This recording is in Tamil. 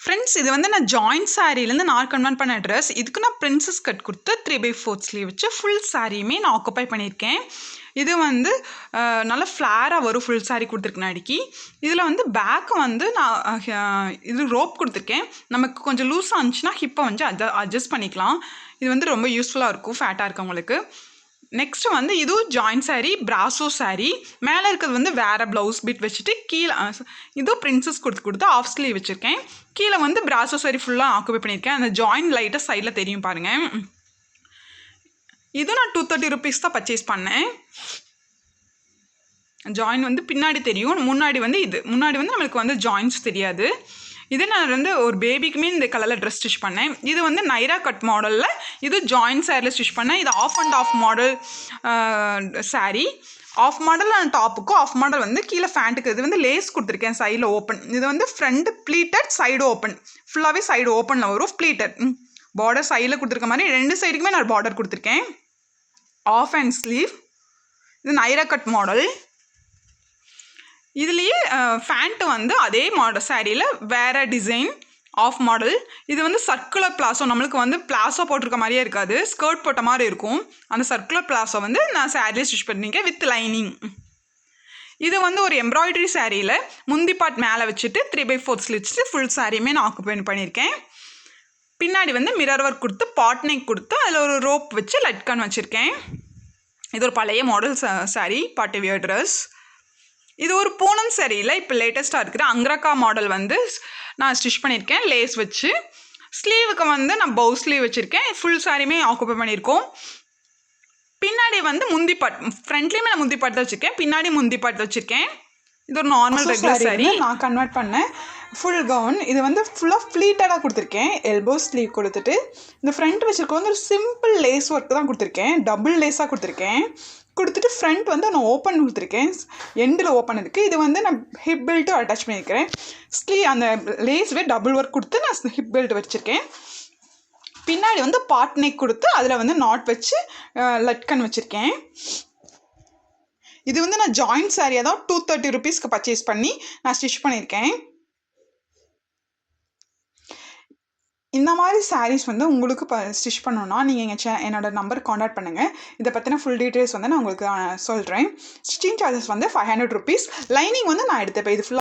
ஃப்ரெண்ட்ஸ், இது வந்து நான் ஜாயிண்ட் சாரீலேருந்து நான் கன்வெர்ட் பண்ண ட்ரெஸ். இதுக்கு நான் பிரின்சஸ் கட் கொடுத்து 3/4 ஸ்லீவ் வச்சு ஃபுல் சாரியுமே நான் ஆக்குப்பை பண்ணியிருக்கேன். இது வந்து நல்லா ஃப்ளாராக வரும். ஃபுல் சாரீ கொடுத்துருக்கேன் அடிக்கி. இதில் வந்து பேக்கு வந்து நான் இது ரோப் கொடுத்துருக்கேன். நமக்கு கொஞ்சம் லூஸாக இருந்துச்சுன்னா ஹிப்பை வந்து அட்ஜஸ்ட் பண்ணிக்கலாம். இது வந்து ரொம்ப யூஸ்ஃபுல்லாக இருக்கும் ஃபேட்டாக இருக்கவங்களுக்கு. நெக்ஸ்ட்டு வந்து இதுவும் ஜாயிண்ட் சாரீ, பிராசோ சாரீ. மேலே இருக்கிறது வந்து வேறு ப்ளவுஸ் பிட் வச்சுட்டு கீழே இதுவும் பிரின்சஸ் கொடுத்து ஆஃப் ஸ்லீவ் வச்சுருக்கேன். கீழே வந்து பிராசோ சாரீ ஃபுல்லாக ஆக்குபை பண்ணியிருக்கேன். அந்த ஜாயிண்ட் லைட்டாக சைடில் தெரியும் பாருங்கள். இது நான் 230 rupees தான் பர்ச்சேஸ் பண்ணேன். ஜாயின் வந்து பின்னாடி தெரியும், முன்னாடி வந்து முன்னாடி வந்து நம்மளுக்கு வந்து ஜாயின்ஸ் தெரியாது. இது நான் வந்து ஒரு பேபிக்குமே இந்த கலரில் ட்ரெஸ் ஸ்டிச் பண்ணேன். இது வந்து நைரா கட் மாடலில் இது ஜாயிண்ட் சாரியில் ஸ்டிச் பண்ணேன். இது half and half model sari. Half model நான் டாப்புக்கும், ஆஃப் மாடல் வந்து கீழே ஃபேண்ட்டுக்கு. இது வந்து லேஸ் கொடுத்துருக்கேன் சைடில் ஓப்பன். இது வந்து ஃப்ரண்ட் ப்ளீட்டட், சைடு ஓப்பன். ஃபுல்லாகவே சைடு ஓப்பனில் வரும். ப்ளீட்டட் பார்டர் சைடில் கொடுத்துருக்க மாதிரி 2 சைடுக்குமே நான் பார்டர் கொடுத்துருக்கேன். Half and sleeve. இது நைரா கட் மாடல். இதுலேயே ஃபேண்ட்டு வந்து அதே மாடல் சாரியில் வேறு டிசைன் ஆஃப் மாடல். இது வந்து சர்க்குலர் பிளாசோ. நம்மளுக்கு வந்து பிளாசோ போட்டிருக்க மாதிரியே இருக்காது, ஸ்கர்ட் போட்ட மாதிரி இருக்கும். அந்த சர்க்குலர் பிளாசோ வந்து நான் சாரியில் ஸ்டிச் பண்ணியிருக்கேன் வித் லைனிங். இது வந்து ஒரு எம்ப்ராய்டரி சாரியில் முந்தி பார்ட் மேலே வச்சுட்டு 3/4 ஸ்லீவ் வச்சுட்டு ஃபுல் சாரியுமே நான் ஆக்குபை பண்ணியிருக்கேன். பின்னாடி வந்து மிரர் ஒர்க் கொடுத்து பாட் நெக் கொடுத்து அதில் ஒரு ரோப் வச்சு லட்கான் வச்சுருக்கேன். இது ஒரு பழைய model sari, party wear dress. இது ஒரு பூனம் சாரியில் இப்போ லேட்டஸ்ட்டாக இருக்கிற அங்ரக்கா மாடல் வந்து நான் ஸ்டிச் பண்ணியிருக்கேன் லேஸ் வச்சு. ஸ்லீவுக்கு வந்து நான் பவு ஸ்லீவ் வச்சுருக்கேன். ஃபுல் சாரியுமே ஆக்குபை பண்ணியிருக்கோம். பின்னாடி வந்து முந்தி பாட், ஃப்ரண்ட்லேயுமே நான் முந்தி பாட் தான் வச்சுருக்கேன், பின்னாடி முந்தி பாட் வச்சுருக்கேன். இது ஒரு நார்மல் ரெகுலர் சாரீ நான் கன்வெர்ட் பண்ணேன். Full gown. இது வந்து ஃபுல்லாக ஃப்ளீட்டடாக கொடுத்துருக்கேன். எல்போ ஸ்லீவ் கொடுத்துட்டு இந்த ஃப்ரண்ட் வச்சுருக்க வந்து ஒரு சிம்பிள் லேஸ் ஒர்க் தான் கொடுத்துருக்கேன். டபுள் லேஸாக கொடுத்துருக்கேன். கொடுத்துட்டு ஃப்ரண்ட் வந்து நான் ஓப்பன் கொடுத்துருக்கேன். எண்டில் ஓப்பன் இருக்குது. இது வந்து நான் ஹிப் பெல்ட்டும் அட்டாச் பண்ணியிருக்கிறேன். அந்த லேஸ்வே டபுள் ஒர்க் கொடுத்து நான் ஹிப் பெல்ட் வச்சுருக்கேன். பின்னாடி வந்து பாட் நெக் கொடுத்து அதில் வந்து நாட் வச்சு லட்கன் வச்சுருக்கேன். இது வந்து நான் ஜாயிண்ட் சாரியாக தான் 230 rupeesக்கு பர்ச்சேஸ் பண்ணி நான் ஸ்டிச் பண்ணியிருக்கேன். இந்த மாதிரி சாரீஸ் வந்து உங்களுக்கு ஸ்டிச் பண்ணணுன்னா நீங்கள் என்னோட நம்பருக்கு காண்டாக்ட் பண்ணுங்கள். இதை பற்றின ஃபுல் டீட்டெயில்ஸ் வந்து நான் உங்களுக்கு சொல்கிறேன். ஸ்டிச்சிங் சார்ஜஸ் வந்து 500 rupees. லைனிங் வந்து நான் எடுத்துப்பேன். இது ஃபுல்லாக